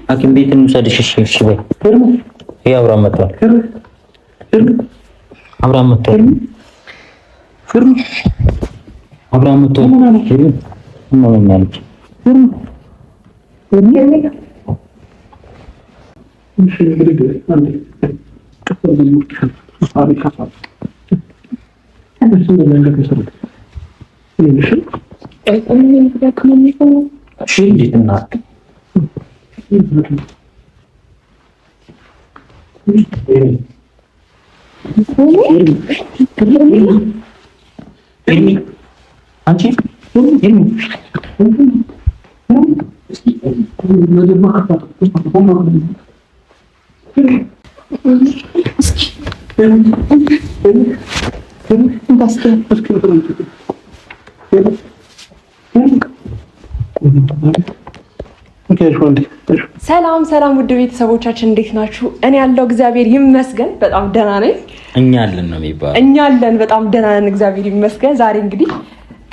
ሐኪም ቤት እንውሰድሽ። እሺ በይ። ይሄ አብራም መጥቷል። አብራም መጥቷል። አብራም መጥቷል። ሰላም ሰላም፣ ውድ ቤተሰቦቻችን እንዴት ናችሁ? እኔ ያለው እግዚአብሔር ይመስገን በጣም ደህና ነኝ። እኛ አለን ነው የሚባለው። እኛ አለን በጣም ደህና ነን፣ እግዚአብሔር ይመስገን። ዛሬ እንግዲህ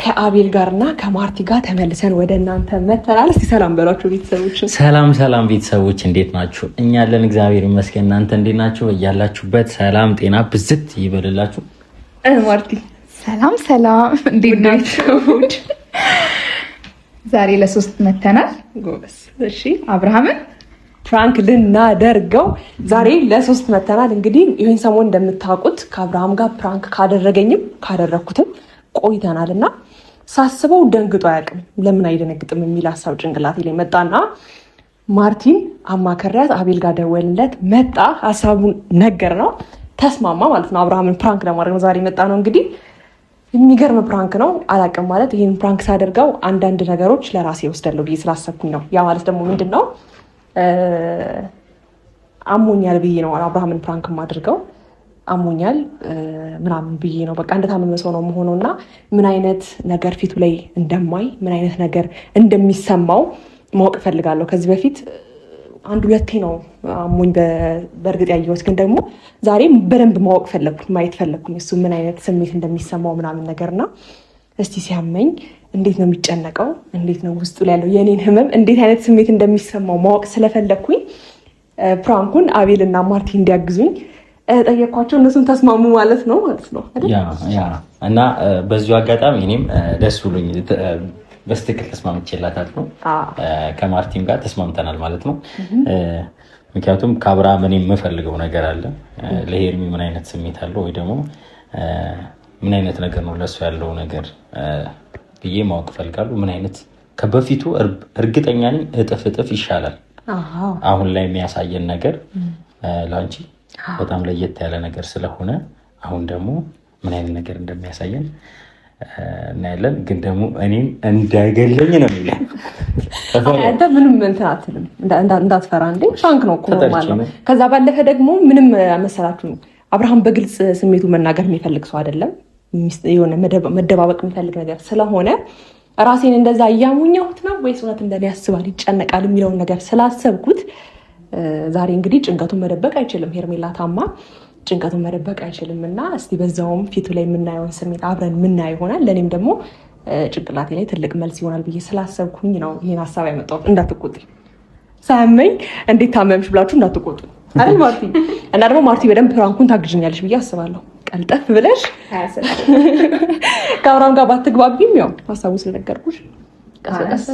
ከአቤል ጋርና ከማርቲ ጋር ተመልሰን ወደ እናንተ መተናል። እስቲ ሰላም በሏቸው ቤተሰቦች። ሰላም ሰላም ቤተሰቦች እንዴት ናችሁ? እኛ አለን እግዚአብሔር ይመስገን። እናንተ እንዴት ናችሁ? እያላችሁበት ሰላም ጤና ብዝት ይበልላችሁ። ማርቲ ሰላም ሰላም፣ እንዴት ናችሁ? ዛሬ ለሶስት መተናል። ጎበስ። እሺ አብርሃምን ፕራንክ ልናደርገው ዛሬ ለሶስት መተናል። እንግዲህ ይህን ሰሞን እንደምታውቁት ከአብርሃም ጋር ፕራንክ ካደረገኝም ካደረግኩትም ቆይተናል እና ሳስበው ደንግጦ አያውቅም። ለምን አይደነግጥም የሚል ሀሳብ ጭንቅላቴ ላይ መጣና ማርቲን አማከሪያት። አቤል ጋር ደወልለት፣ መጣ፣ ሀሳቡን ነገር ነው ተስማማ ማለት ነው። አብርሃምን ፕራንክ ለማድረግ ነው ዛሬ መጣ ነው። እንግዲህ የሚገርም ፕራንክ ነው። አላውቅም ማለት ይህን ፕራንክ ሳደርገው አንዳንድ ነገሮች ለራሴ ወስዳለሁ ብዬ ስላሰብኩኝ ነው። ያ ማለት ደግሞ ምንድን ነው አሞኛል ብዬ ነው አብርሃምን ፕራንክ የማደርገው። አሞኛል ምናምን ብዬ ነው በቃ እንደታመመ ሰው ነው የምሆነው እና ምን አይነት ነገር ፊቱ ላይ እንደማይ ምን አይነት ነገር እንደሚሰማው ማወቅ እፈልጋለሁ። ከዚህ በፊት አንድ ሁለቴ ነው አሞኝ በእርግጥ ያየሁት፣ ግን ደግሞ ዛሬ በደንብ ማወቅ ፈለግኩኝ፣ ማየት ፈለግኩኝ እሱ ምን አይነት ስሜት እንደሚሰማው ምናምን ነገርና እስቲ ሲያመኝ እንዴት ነው የሚጨነቀው፣ እንዴት ነው ውስጡ ላይ ያለው የኔን ህመም እንዴት አይነት ስሜት እንደሚሰማው ማወቅ ስለፈለግኩኝ ፕራንኩን አቤል እና ማርቲ እንዲያግዙኝ ጠየኳቸው። እነሱን ተስማሙ ማለት ነው እና በዚሁ አጋጣሚ እኔም ደስ ብሎኝ በስትክክል ተስማምቼላታለሁ። ከማርቲም ጋር ተስማምተናል ማለት ነው። ምክንያቱም ከአብርሃም እኔ የምፈልገው ነገር አለ። ለሄርሚ ምን አይነት ስሜት አለው ወይ ደግሞ ምን አይነት ነገር ነው ለእሱ ያለው ነገር ብዬ ማወቅ እፈልጋለሁ። ምን አይነት ከበፊቱ እርግጠኛ ነኝ እጥፍ ይሻላል። አሁን ላይ የሚያሳየን ነገር ለአንቺ በጣም ለየት ያለ ነገር ስለሆነ አሁን ደግሞ ምን አይነት ነገር እንደሚያሳየን እናያለን። ግን ደግሞ እኔን እንዳይገለኝ ነው የሚለው። አንተ ምንም እንትን አትልም፣ እንዳትፈራ እንዴ ሻንክ ነው እኮ ማለት ነው። ከዛ ባለፈ ደግሞ ምንም መሰላችሁ አብርሃም በግልጽ ስሜቱ መናገር የሚፈልግ ሰው አይደለም። የሆነ መደባበቅ የሚፈልግ ነገር ስለሆነ ራሴን እንደዛ እያሙኛሁት ነው ወይስ እውነት እንደኔ ያስባል ይጨነቃል የሚለውን ነገር ስላሰብኩት ዛሬ እንግዲህ ጭንቀቱን መደበቅ አይችልም። ሄርሜላ ታማ ጭንቀቱን መደበቅ አይችልም እና እስቲ በዛውም ፊቱ ላይ የምናየውን ስሜት አብረን የምናየው ይሆናል። ለእኔም ደግሞ ጭንቅላቴ ላይ ትልቅ መልስ ይሆናል ብዬ ስላሰብኩኝ ነው ይህን ሀሳብ ያመጣሁት። እንዳትቆጡ፣ ሳያመኝ እንዴት ታመምሽ ብላችሁ እንዳትቆጡ አይደል ማርቲ? እና ደግሞ ማርቲ በደንብ ፕራንኩን ታግዥኛለሽ ብዬ አስባለሁ። ቀልጠፍ ብለሽ ከአብርሃም ጋር ባትግባቢም ያው ሀሳቡ ስለነገርኩሽ ቀስ በቀስ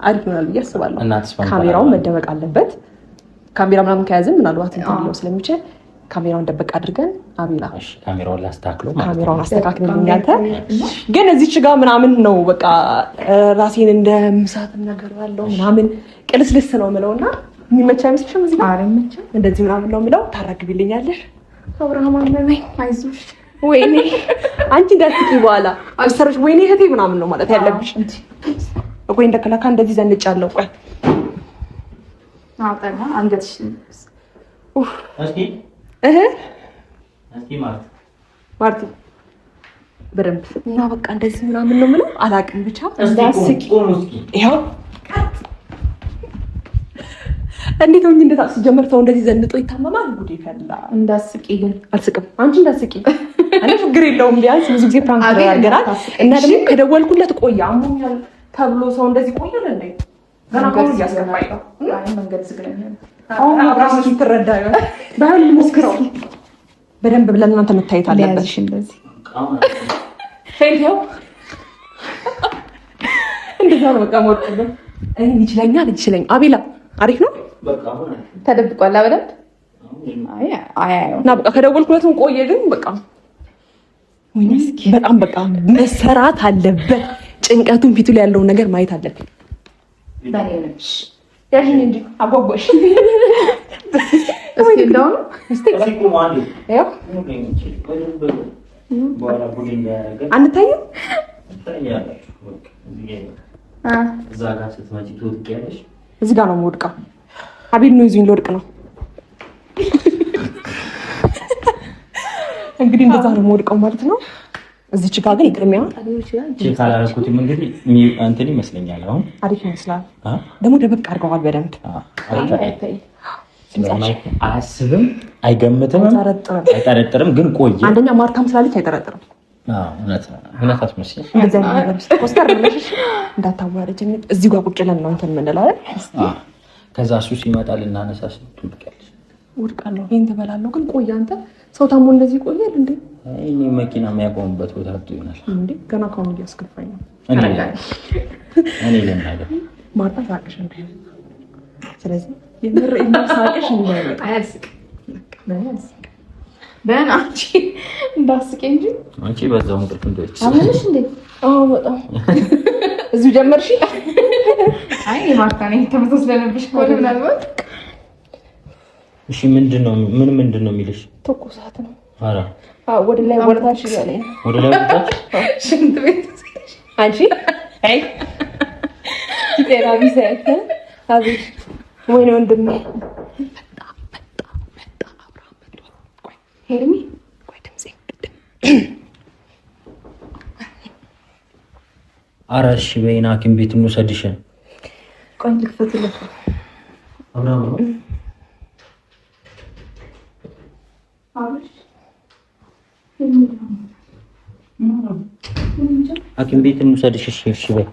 አሪፍ ይሆናል ብዬ አስባለሁ። ካሜራውን መደበቅ አለበት። ካሜራ ምናምን ከያዝን ምናልባት እንትን ሊለው ስለሚችል ካሜራውን ደበቅ አድርገን አቤላ ካሜራውን አስተካክልልኝ። አንተ ግን እዚች ጋር ምናምን ነው በቃ ራሴን እንደ ምሳት ነገር ያለው ምናምን ቅልስልስ ነው የምለውና የሚመች አይመስልሽም? እዚህ ጋር እንደዚህ ምናምን ነው የምለው። ታረግቢልኛለሽ? አብርሃም አመመኝ አይዞሽ። ወይኔ አንቺ እንዳትቂ በኋላ አሰረሽ ወይኔ እህቴ ምናምን ነው ማለት ያለብሽ። ቆይ እንደከላካ እንደዚህ ዘንጫለሁ። ቆይ አውጣና አንገትሽ ማርቲ በደንብ እና በቃ እንደዚህ ምናምን ነው የምለው። አላውቅም ብቻ እንዳትስቂ። ይኸው እንዴት ነው እንደታስ ጀመር ሰው እንደዚህ ዘንጦ ይታመማል። ጉድ ይፈላ። እንዳትስቂ ግን አልስቅም። አንቺ እንዳትስቂ እኔ ችግር የለውም ቢያንስ ብዙ ጊዜ ፕራንክ ተደርገናል እና ደግሞ ከደወልኩለት ቆየ አሞኛል ተብሎ ሰው እንደዚህ ቆያል እንዴ? ገና ቆይ ያስከፋይ ነው። መንገድ ዝግለኛል። አሁን አብራሽ ትረዳ ይሆናል። ባይሆን ልሞክረው በደንብ ብለን እናንተ መታየት አለበት። እንደዚህ ሄሎ እንደዛ ነው በቃ ሞት ነው። እኔ ይችለኛል። አቤላ አሪፍ ነው። በቃ ሆነ ተደብቋል በደንብ። አይ እና በቃ ከደወልኩለትም ቆየ ግን በቃ በጣም በቃ መሰራት አለበት። ጭንቀቱን ፊቱ ላይ ያለውን ነገር ማየት አለብን። ባሪያነሽ ያሽኝ እንጂ አጓጓሽ እስኪ እንደው አንታየው እዛ ጋር ስትመጪ ትወድቂያለሽ። እዚህ ጋር ነው የምወድቀው። አቤል ነው ይዞኝ ልወድቅ ነው እንግዲህ እንደዛ ነው የምወድቀው ማለት ነው። እዚች ጋር ግን ቅድሚያ ቼክ አላደረኩትም። እንግዲህ እንትን ይመስለኛል አሁን አሪፍ ይመስላል። ደግሞ ደበቅ አድርገዋል በደንብ አያስብም፣ አይገምትም፣ አይጠረጥርም። ግን ቆየ አንደኛ ማርታም ስላለች አይጠረጥርም። እውነት አትመስልም። እንደዛ ነገር ፖስተር ብለሽ እንዳታዋረጅኝ እዚህ ጋር ቁጭ ለን ነው እንትን የምንለው አይደል? ከዛ እሱ ሲመጣ ልናነሳሽ ትውድቂያለሽ። እወድቃለሁ፣ ይሄን ትበላለሁ። ግን ቆይ አንተ ሰው ታሞ እንደዚህ ይቆያል እንዴ? እኔ መኪና የሚያቆምበት ቦታ አጥቶ ይሆናል እንዴ? ገና ካሁን እያስከፋኝ ነው። እኔ ለምናለሁ ማርታ ሳቅሽ እንዴ? ስለዚህ የምር ሳቅሽ እንዳይመጣ አያስቅ በእና አንቺ እንዳስቅ እንጂ አንቺ በዛው እንቅልፍ እንደውች አመንሽ እንዴ? አዎ በጣም እዚሁ ጀመርሽ። አይ ማርታ ነኝ ተመሳስለንብሽ እኮ ምናልባት። እሺ ምንድነው የሚልሽ? ትኩሳት ነው። ኧረ ወደ ላይ ወደታች እያለኝ ነው። ወደ ላይ ወደታች ሽንት ቤት አንቺ አይ ጤና ቢስ አቤት ወይ ነው ወንድሜ ሄርሚ ቆይ ድምጼ ኧረ እሺ በይና ሐኪም ቤት እንውሰድሽ። ቆይ ልክፈትልህ። አብራም ነው ሐኪም ቤት እንውሰድሽ። እሺ በይ።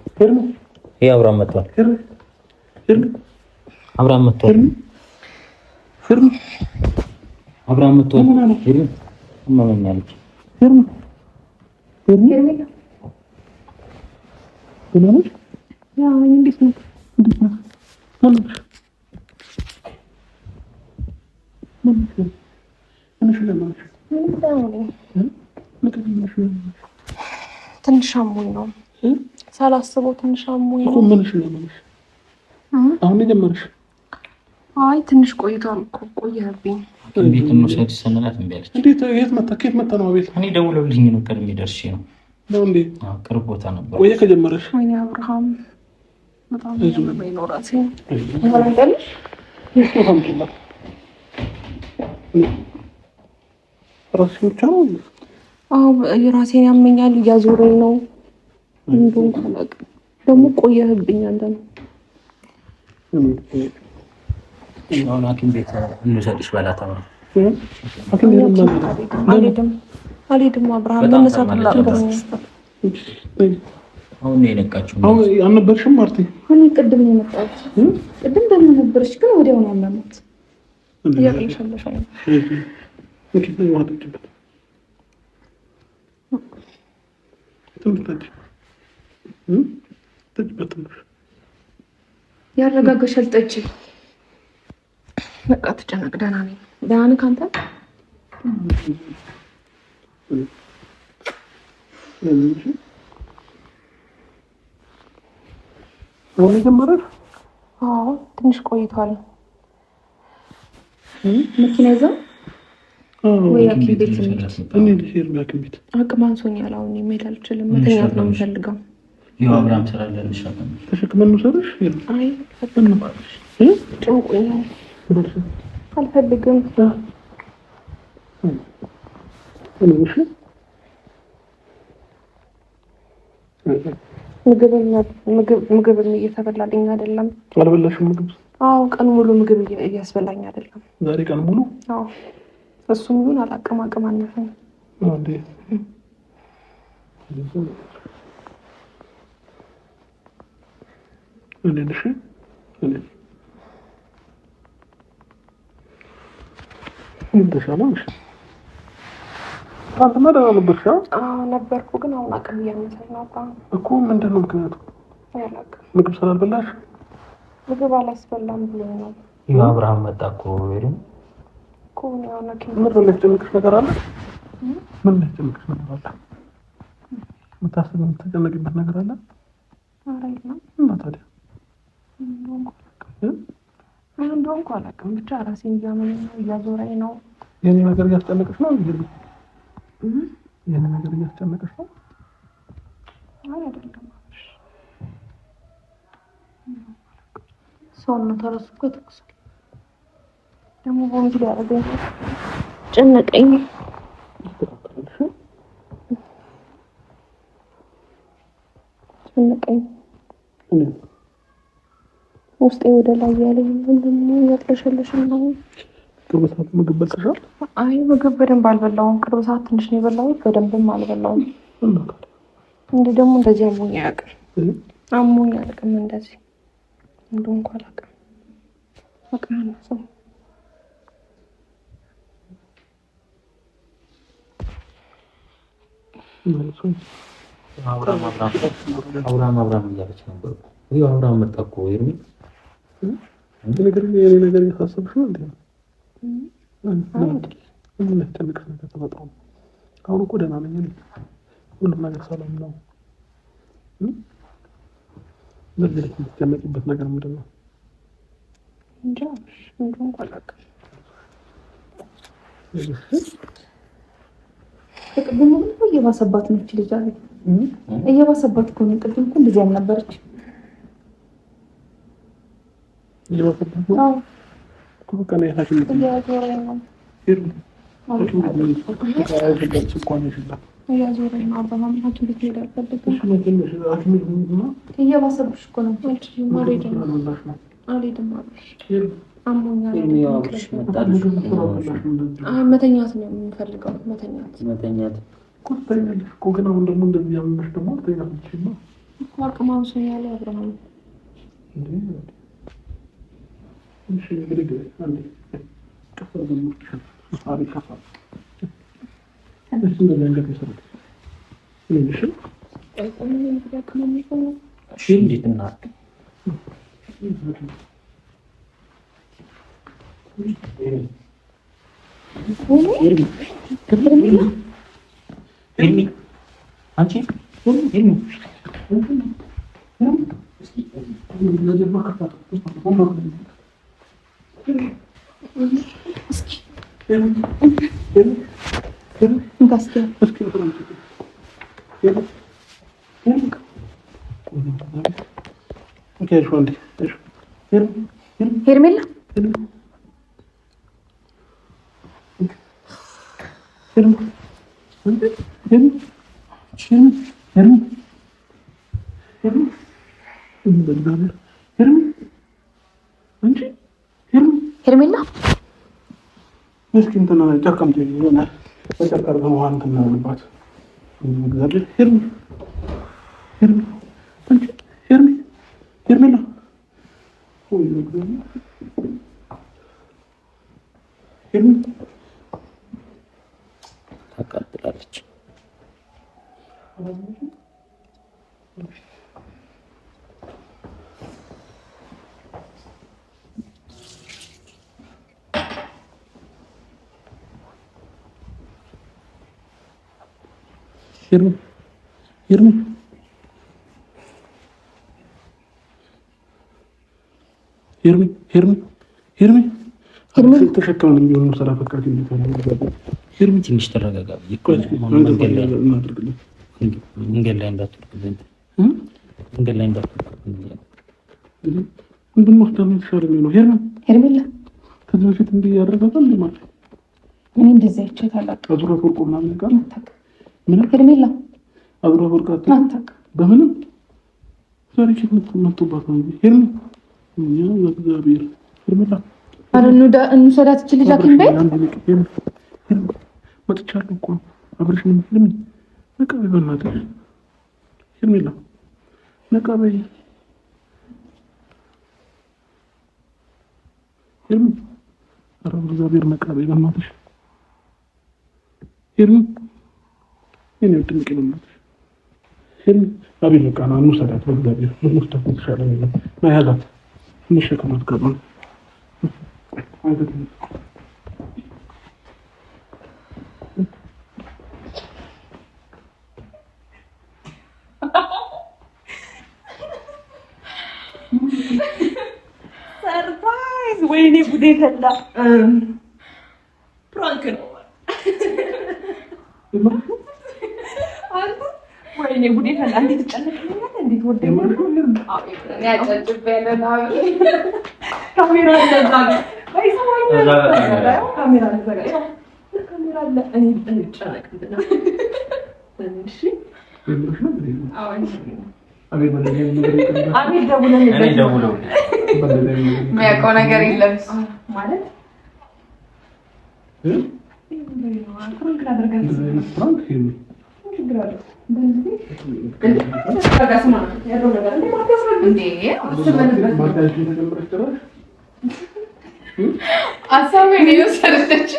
ይሄ አብራም መጥቷል። አብራም መጥቷል። አብራም መጥቷል። እማመኛለች። ትንሽ አሞኝ ነው ሳላስበው፣ ትንሽ አሞኝ ነው። አሁን የጀመረሽ? አይ ትንሽ ቆይቷል እኮ ቆየብኝ። እንዴት እንውሰድ ስንላት እምቢ አለች። እንዴት የት መጣ? ከየት መጣ ነው? አቤት እኔ ደውለውልኝ ነው ቀድሜ ደርሼ ነው እንዴ? ቅርብ ቦታ ነበር። ቆየ ከጀመረሽ? ወይኔ አብርሃም በጣም ነው ራሴ ራስሽ ብቻ ነው? አዎ የራሴን ያመኛል፣ እያዞረኝ ነው። እንደውም ታላቅ ደግሞ ቆየህብኝ አንተ ነው። አሁን ሐኪም ቤት እንውሰድሽ በላት። አልሄድም አብርሃም መነሳት ላቆም። አሁን ነው የነቃችው። አሁን አልነበርሽም ማርቲ? እኔ ቅድም ነው የመጣሁት። ቅድም ደግሞ ነበርሽ ግን ወዲያው ነው ያመመት። እያቅልሻለሽ ነው ያረጋጋሻል። ጠጪ በቃ ትጨነቅ። ደህና ነኝ። ደህና ነህ አንተ? አሁን የጀመረሽ? አዎ ትንሽ ቆይቷል። መኪና ይዘው ወይ ሐኪም ቤት ቤት አቅም አንሶኛል። አሁን መሄድ አልችልም። መተኛት ነው የምፈልገው። ይኸው አብርሃም ስላለ እንሻለን። ተሸክመን እንውሰድሽ? አይ ጭንቆኛል፣ አልፈልግም። ምግብም እየተበላልኝ አይደለም። አልበላሽም ምግብ? አዎ ቀን ሙሉ ምግብ እያስበላኝ አይደለም። ዛሬ ቀን ሙሉ? አዎ እሱም ይሁን አላቅም፣ አቅም አነሰኝ። አንዴ እሺ አንተማ ደህና ነበርሽ? አዎ ነበርኩ፣ ግን አሁን አቅም እያነሰኝ ነው እኮ። ምንድን ነው ምክንያቱ? ምግብ ስላልበላሽ? ምግብ አላስበላም ብሎ ነው። ይኸው አብርሃም መጣ እኮ። ምን የሚያስጨንቅሽ ነገር አለ? ምን የሚያስጨንቅሽ ነገር አለ? የምታስቢው የምትጨነቂበት ነገር አለ? እና ታዲያ እንደውም እኮ አላውቅም፣ ብቻ ራሴን እያመመኝ ነው፣ እያዞረኝ ነው። የኔ ነገር እያስጨነቀሽ ነው? የኔ ነገር እያስጨነቀሽ ነው? አይደለም። ሰውነት እራሱ እኮ ተኩሷል። ደግሞ ቦምብ ሊያደርገኝ ጨነቀኝ። ውስጤ ወደ ላይ ያለኝ ምንድነው? ያጥለሸለሽ ነው። ቅርብ ሰዓት ምግብ በልተሻል? አይ ምግብ በደንብ አልበላሁም። ቅርብ ሰዓት ትንሽ ነው የበላሁት፣ በደንብም አልበላሁም። እንዴ ደግሞ እንደዚህ አሞኝ አያውቅም። አሞኝ አያውቅም እንደዚህ እንደው እንኳን አላውቅም። አቅራና ሰው አብርሃም እያለች ነበር። ይኸው አብርሃም መጣ እኮ። ነገር እያሳሰብሽ ነው እንዴ? ምን ያስጨንቅሽ ነገር ተፈጥሮ ነው? አሁን እኮ ደህና ነኝ፣ ሁሉም ነገር ሰላም ነው። ለዚህ የምትጨነቂበት ነገር ምንድን ነው? እንጃ እንደው እንኳን አላውቅም። ቅድም እኮ እየባሰባት ነች ልጅ አለ። እየባሰባት እኮ ነው። ቅድም እኮ እንደዚህ አልነበረች። እየባሰባት ነው። አዎ እኮ በቃ ነው ያሳሽ ነው። እያዞረኝ ነው። እየባሰብሽ እኮ ነው። መተኛት ነው የምንፈልገው። መተኛት እኮ ግን አሁን ደግሞ እንደዚህ ያመመሽ ደግሞ ተኛለሽ ነው እኮ። አቅም አንሶኛል አብርሃም። እሺ እንግዲህ አንዴ ከፈል ደግሞ አሪ ከፈል እሺ እንደዚህ አንገት ይሰራል። እሺ እሺ እንዴት እናድርግ? አንቺ ሄርሜላ ሄርሜላ እስኪ እንትን ጨርቀምት ሆነ በጨርቀር በመሀል እንትን እናልባት እግዚአብሔር ሄርሜላ ታቃጥላለች። ተሸክመን ቢሆን ሰራ ፈቃድ ሄርሚ ትንሽ ተረጋጋ። መንገድ ላይ እንዳትወርቅብኝ። እንድንወስድ የተሻለ የሚሆነው ሄርሜላ ከዚህ በፊት እንዲህ ያደረጋታል እንዴ? ማለት እኔ እንደዚህ አይቼ ታላቅ አዙራት ወርቆ ምናምን ቃል ምን ሄርሜላ አዙራት ወርቃ በምንም ዛሬ ቼክ መጥቶባት ነው እንጂ ሄርሚ እግዚአብሔር ሄርሜላ አረ እንውሰዳት እቺ ልጅ አክም ቤት መጥቻለሁ እኮ አብረሽኝ ሄርሚ ነቃ በይ በእናትሽ ሄርሜላ ነቃ በይ ሄርሚ ኧረ እግዚአብሔር ነቃ በይ በእናትሽ ሄርሚ የኔ ውድ ንቂ በእናትሽ ሄርሚ አቤል በቃ ና እንውሰዳት በእግዚአብሔር ልንወስዳት የተሻለ ነው መያዛት እንሸከማት ገባን ሰርፕራይዝ! ወይኔ ጉዴ ፈላ። ፕራንክ ነው። ወይኔ ጉዴ ፈላ። እንዴት ጨነቀኛል! እንዴት ወደኝ! ካሜራ ለዛ ካሜራ አለ። እኔ ጨነቅ አቤል ደውለው የሚያውቀው ነገር የለም ማለት አሳቤን የወሰደች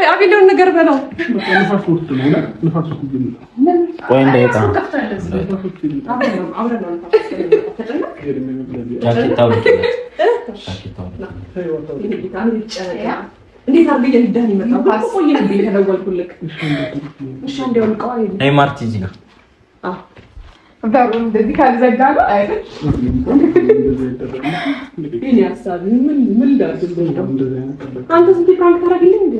አቤልን ነገር በለው። ቆይ እንደታ ማርቲ እዚህ ጋር እንደዚህ ካልዘጋ ነው አይደል? አንተ ስንት ፕራንክ ታደርግልኝ እንዴ?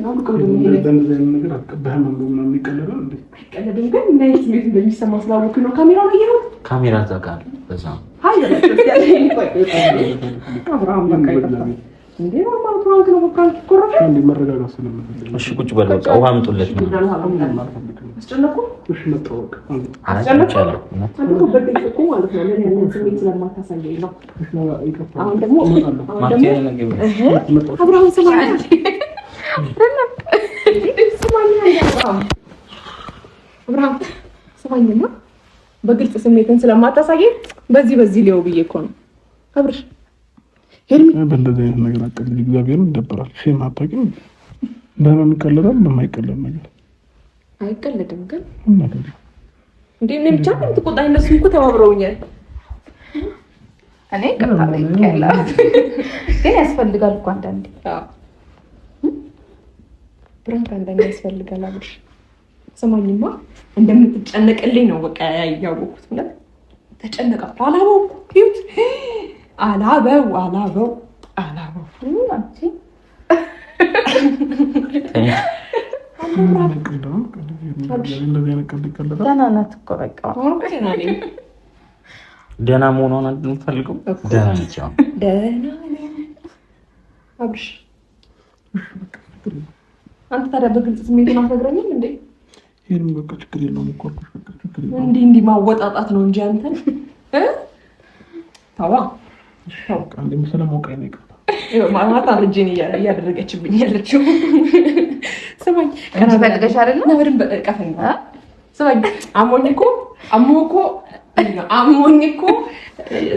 እንደሚሰማ ስላወኩ ነው። ካሜራው ላይ ነው። ካሜራ ዘጋል። በዛ እንዴ ማማሩ ፕራንክ ነው። ፕራንክ ኮረፈ እንዴ መረጋጋት ስለምፈልግ እሺ፣ ቁጭ በል በቃ ውሃ አምጡለት ነው። አስጨነቁ። እሺ መጣወቅ አስጨነቁ በደንብ እኮ ማለት ነው። ለኔ ያንን ስሜት ስለማታሳየኝ ነው። አሁን ደግሞ አብርሃም ስማኝማ በግልጽ ስሜትን ስለማታሳየኝ በዚህ ሊያው ብዬ እኮ ነው አብርሽ ሄርሚ በእንደዚህ አይነት ነገር አቀልኝ እግዚአብሔርን ይደብራል። ሼም አታውቂም። በምን ይቀለዳል? በማይቀለድ ነገር አይቀለድም። ግን እንዴ እኔ ብቻ ነው ተቆጣኝ። እነሱ እኮ ተባብረውኛል። እኔ ቀጣለኝ ያላ ግን ያስፈልጋል እኮ አንዳንዴ። አዎ ብራንክ አንዳንዴ ያስፈልጋል። አብርሽ ስማኝማ እንደምትጨነቅልኝ ነው በቃ ያያወኩት። ማለት ተጨነቀ አላበው ይሁት አላበው አንቺ ደህና መሆኗን አንፈልገው። ደህና ነች። አብርሽ አንተ ታዲያ በግልጽ ስሜቱን አትነግረኝም እንዴ? ይሄን በቃ ችግር የለውም እኮ እንዲህ ማወጣጣት ነው እንጂ አንተን ታዋ አንዴ ስለሞቀኝ ነው ይቀርታ ማታ ልጅን እያደረገችብኝ ያለችው። ስማኝ ቀና ፈልገሽ አይደል? ነብርን በቀፈኝ። ስማኝ አሞኝ እኮ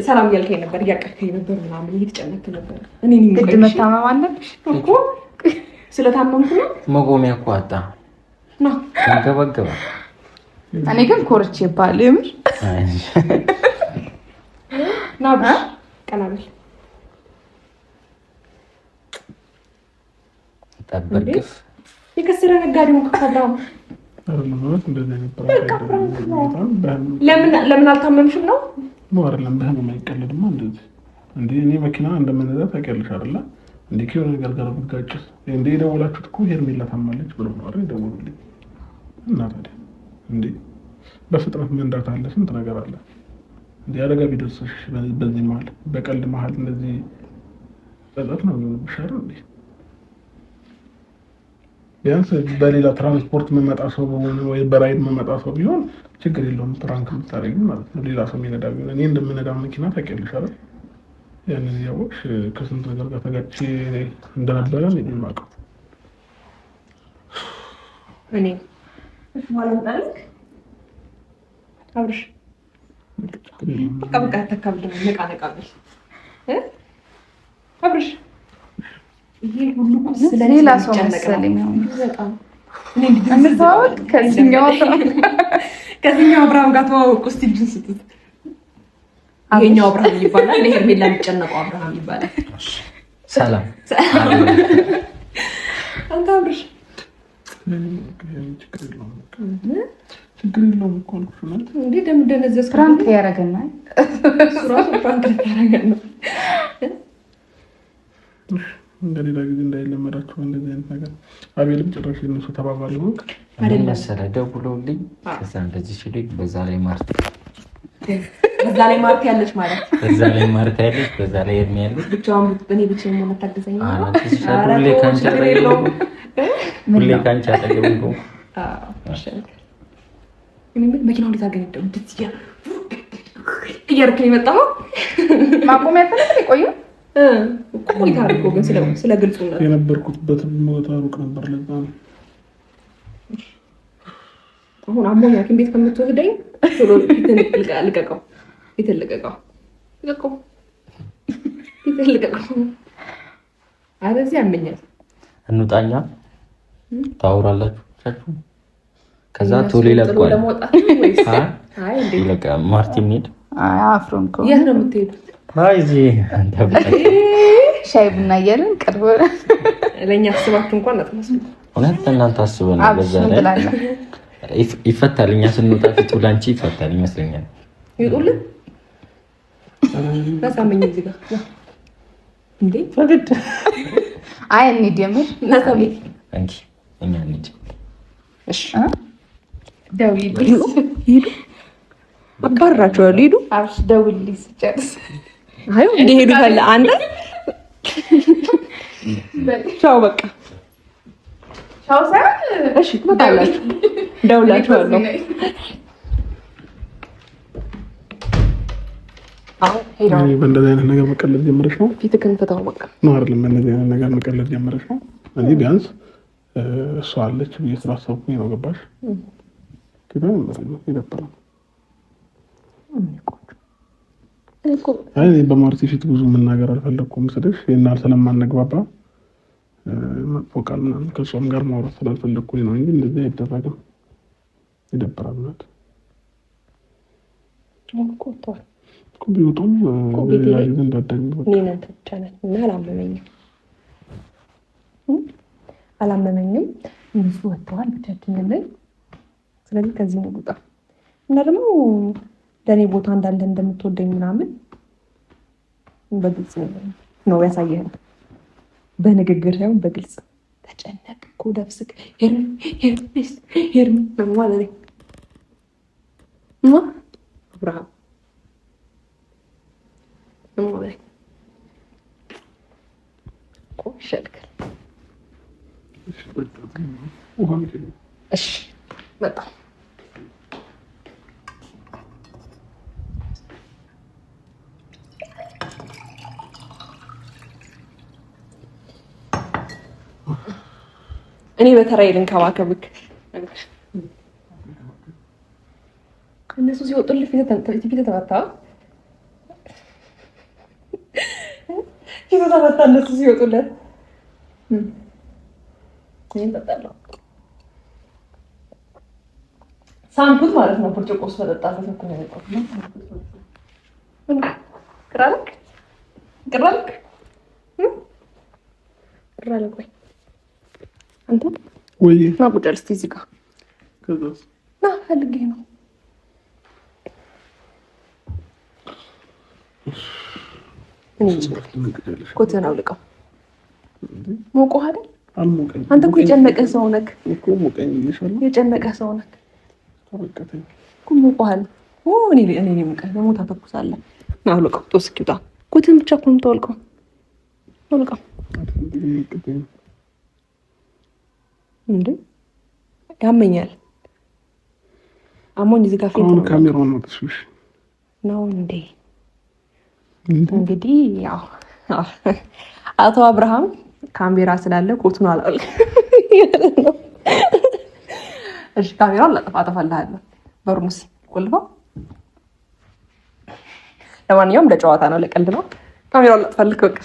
ሰላም ያልከኝ ነበር፣ እያቀፈኝ ነበር ምናምን እየተጨነክ ነበር። እኔ ግድ መታመም አለብሽ እኮ ስለታመምኩ ነው። መጎሚያ እኮ አጣ ነው ተንገበገበ። እኔ ግን ኮርቼ ባል የምር ናብ ቀናበል ጠብቅፍ የከሰረ ነጋዴው ከፈራው ለምን አልታመምሽም ነው? አይደለም በህመም አይቀለድማ። እንደዚህ እንዴ እኔ መኪና እንደምነዳ ታውቂያለሽ አይደለ? እንዴ ከሆነ ነገር ጋር ብትጋጭስ እንዴ ደወላችሁት እኮ ሄርሜላ ታማለች ብሎ ነው አይደል ደወሉልኝ። እና ታዲያ እንዴ በፍጥነት መንዳት አለ፣ ስንት ነገር አለ። እንዴ አደጋ ቢደርስሽ በዚህ መሀል በቀልድ መሀል እንደዚህ ጸጸት ነው የሚሆንብሽ አይደል እንዴ? ቢያንስ በሌላ ትራንስፖርት የምመጣ ሰው በሆነ ወይ በራይድ የምመጣ ሰው ቢሆን ችግር የለውም። ፕራንክ የምታደርጊው ማለት ነው። ሌላ ሰው የሚነዳ ቢሆን እኔ እንደምነዳ መኪና ታውቂያለሽ አይደል? ያንን እያወቅሽ ከስንት ነገር ጋር ተጋጭቼ እንደነበረ ነው የማውቀው። እኔ ማለት ነው አብርሽ በቃ ተካብደ ነቃ ብል አብርሽ ይሄ ሁሉ ስለሌላ ሰው መሰለኝ ነው። እንተዋወቅ ከዚህኛው አብርሃም ጋር ተዋወቁ እስቲ እጅን ስትት ይሄኛው አብርሃም ይባላል። ለሄርሜላ የሚጨነቀው አብርሃም ይባላል። ሰላም አንተ አብርሽ ችግር የለውም እኮ አልኩሽ ነው እንዴ ደምደነዘስ ፕራንክ ያደርገናል። ሱራሱ ፕራንክ ያደርገናል። እንደሌላ ጊዜ እንዳይለመዳችሁ እንደዚህ አይነት ነገር። አቤልም ጭራሽ የእነሱ ተባባሪ ነው አይደል መሰለህ። ደውለውልኝ ከዛ እንደዚህ ሲሉኝ በዛ ላይ ማርት ያለች ማለት በዛ ላይ ማርት ያለች በዛ ላይ እድሜ ያለች ብቻውን በኔ ብቻ ነው መታገዘኝ ነው። ሁሌ ካንቺ አጠገብ ነው። እኔ መኪናው እንዴት አገኘው? እንደዚህ እያርክ ነው የመጣው። ማቆሚያ ተነስተህ ቆየው ቆይታ አድርጎ ግን ስለ ግልጹ ነው የነበርኩበት ቦታ ሩቅ ነበር። ለዛ ነው አሁን አሞኛ ሐኪም ቤት ከምትወስደኝ ቶሎ ልቀቀው። አረዚህ ያመኛል። እንውጣኛ ታውራላችሁ። ከዛ ቶሎ ይለቀዋል። አይ እንዴ ማርቲን ሄድ አፍሮን እኮ የት ነው የምትሄዱት? እዚህ አንተ ሻይ ቡና እያልን ቅርብ ለእኛ አስባችሁ እንኳን አትመስሉ። እውነት እናንተ አስበን በዛ ላይ ይፈታል። እኛ ስንወጣ ፊቱ ላንቺ ይፈታል ይመስለኛል። ይውጡልን በሳመኝ እዚህ ጋር እንዴ ፈቅድ አይ እንሂድ የምር ለሰሚ አንቺ እኛ እንሂድ። እሺ ደውዪልኝ ሂዱ አባራቸዋለሁ። ሂዱ አብሽ ደውዪልኝ ስጨርስ አይ እንዲሄዱ ታለ አንተ ቻው በቃ ቻው ሳይሆን እሺ ትመጣላችሁ። ደውላችኋለሁ። በእንደዚህ አይነት ነገር መቀለድ ጀምረሽ ነው? ፊትህን ፍታው በቃ ነው አይደለም? በእንደዚህ አይነት ነገር መቀለድ ጀምረሽ ነው? እኔ ቢያንስ እሷ አለች ብዬ ስላሰብኩኝ ነው። ገባሽ? ግን ይደብራል። አይ በማርቲ ፊት ብዙ መናገር አልፈለኩም ስልሽ ይናል ስለማንግባባ መጥፎ ቃል ምናምን ከእሷም ጋር ማውራት ስላልፈለኩኝ ነው እንጂ እንደዚህ አይደረግም። ይደብራል ማለት ኮንቶር ቢወጡም ሌላ ጊዜ እንዳዳግም እኔን አንተ ብቻ ነህ እና አላመመኝም። እነሱ ወጥተዋል ብቻችንን ላይ። ስለዚህ ከዚህ ነው ውጣ እና ደግሞ ለእኔ ቦታ እንዳለ እንደምትወደኝ ምናምን በግልጽ ነው ያሳየኸኝ። በንግግር ሳይሆን በግልጽ ተጨነቅ እኮ ደፍስክ ሄርሚ ማለት ነው አብርሃም ማለት ይሻልካል። እሺ በጣም እኔ በተራዬ ልንከባከብክ። እነሱ ሲወጡልህ ፊት ተመታ። እነሱ ሲወጡለት ጠጣለሁ። ሳምፑት ማለት ነው። ብርጭቆ ውስጥ ተጠጣበት እኮ ነው ያለው። ቅራልክ ወይ አንተ ወይ ና ቁጭ እስቲ እዚህ ጋር ከዛስ ና ፈልጌ ነው። ኮትህን አውልቀው። ሞቆህ አይደል? አልሞቀኝ። አንተ እኮ የጨነቀህ ሰው ነህ እኮ ሞቀኝ ይሻላል። የጨነቀህ ሰው ነህ ተበቀተኝ እኮ ሞቆሃል። እኔ ሙቀህ ለሞታ ተኩሳለህ። ና አውልቀው። ጦስኪ ውጣ። ኮትህን ብቻ እኮ ነው የምታወልቀው። 我那个。 አልሞቀኝ። 我那个。 አልሞቀኝ። 我那个。እንዴ ያመኛል። አሞኝ እዚህ ጋር ፊት ነው ካሜራውን ነው ተሽሽ ነው እንዴ? እንግዲህ ያው አቶ አብርሃም ካሜራ ስላለ ኮቱን አላልክ። እሺ ካሜራውን አጠፋልሃለሁ። በሩንስ ቆልፈው። ለማንኛውም ለጨዋታ ነው፣ ለቀልድ ነው። ካሜራውን አጥፋልክ በቃ።